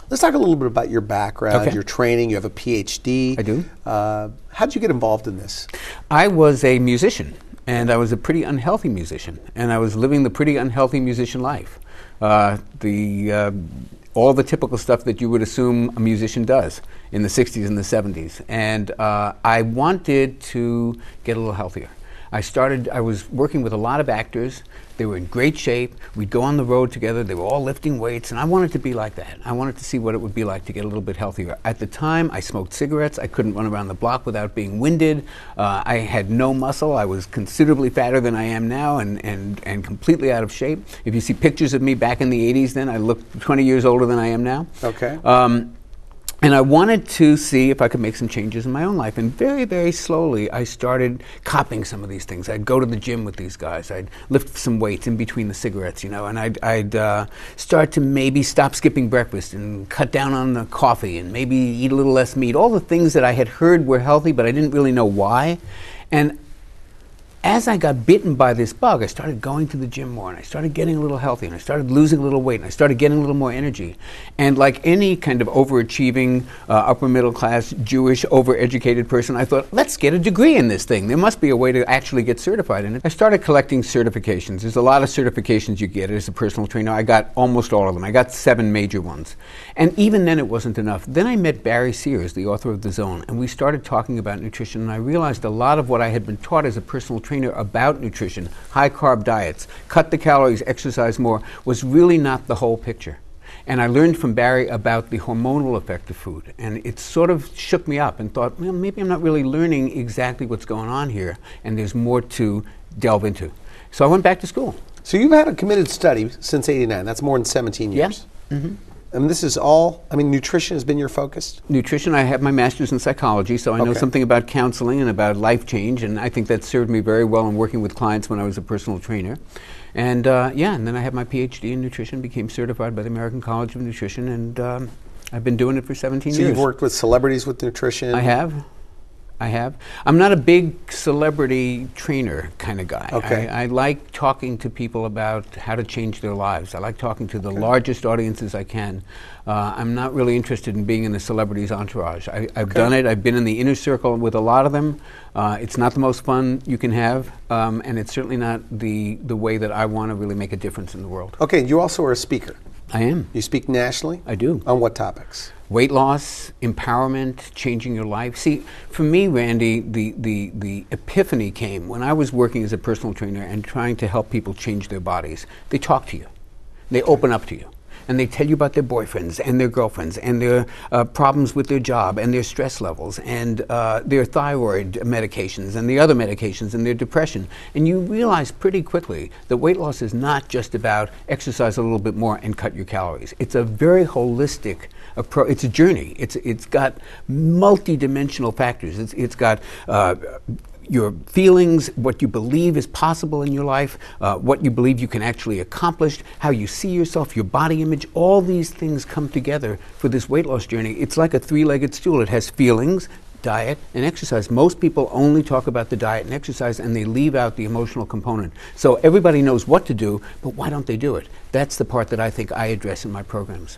Let's talk a little bit about your background, Okay. your training. You have a PhD. I do. How did you get involved in this? I was a musician, and I was a pretty unhealthy musician, and I was living the pretty unhealthy musician life. All the typical stuff that you would assume a musician does in the 60s and the 70s. And I wanted to get a little healthier. I was working with a lot of actors. They were in great shape. We'd go on the road together. They were all lifting weights, and I wanted to be like that. I wanted to see what it would be like to get a little bit healthier. At the time, I smoked cigarettes. I couldn't run around the block without being winded. I had no muscle. I was considerably fatter than I am now and completely out of shape. If you see pictures of me back in the 80s then, I looked 20 years older than I am now. Okay. And I wanted to see if I could make some changes in my own life. And very, very slowly, I started copying some of these things. I'd go to the gym with these guys. I'd lift some weights in between the cigarettes, you know, and I'd start to maybe stop skipping breakfast and cut down on the coffee and maybe eat a little less meat. All the things that I had heard were healthy, but I didn't really know why. And as I got bitten by this bug, I started going to the gym more, and I started getting a little healthy, and I started losing a little weight, and I started getting a little more energy. And like any kind of overachieving, upper middle class, Jewish, overeducated person, I thought, let's get a degree in this thing. There must be a way to actually get certified in it. I started collecting certifications. There's a lot of certifications you get as a personal trainer. I got almost all of them. I got 7 major ones. And even then, it wasn't enough. Then I met Barry Sears, the author of The Zone, and we started talking about nutrition, and I realized a lot of what I had been taught as a personal trainer about nutrition, high carb diets, cut the calories, exercise more, was really not the whole picture. And I learned from Barry about the hormonal effect of food, and it sort of shook me up and thought, well, maybe I'm not really learning exactly what's going on here, and there's more to delve into. So I went back to school. So you've had a committed study since '89. That's more than 17 years. Yeah. Mm-hmm. And this is all, I mean, nutrition has been your focus? Nutrition, I have my master's in psychology, so I know something about counseling and about life change, and I think that served me very well in working with clients when I was a personal trainer. And and then I have my PhD in nutrition, became certified by the American College of Nutrition, and I've been doing it for 17 years. So you've worked with celebrities with nutrition? I have. I'm not a big celebrity trainer kind of guy. Okay. I like talking to people about how to change their lives. I like talking to the largest audiences I can. I'm not really interested in being in the celebrity's entourage. I've done it. I've been in the inner circle with a lot of them. It's not the most fun you can have, and it's certainly not the way that I want to really make a difference in the world. Okay, you also are a speaker. I am. You speak nationally? I do. On what topics? Weight loss, empowerment, changing your life. See, for me, Randy, the epiphany came when I was working as a personal trainer and trying to help people change their bodies. They talk to you. They open up to you. And they tell you about their boyfriends and their girlfriends and their problems with their job and their stress levels and their thyroid medications and the other medications and their depression. And you realize pretty quickly that weight loss is not just about exercise a little bit more and cut your calories. It's a very holistic approach. It's a journey. It's got multi-dimensional factors. It's got your feelings, what you believe is possible in your life, what you believe you can actually accomplish, how you see yourself, your body image, all these things come together for this weight loss journey. It's like a 3-legged stool. It has feelings, diet, and exercise. Most people only talk about the diet and exercise, and they leave out the emotional component. So everybody knows what to do, but why don't they do it? That's the part that I think I address in my programs.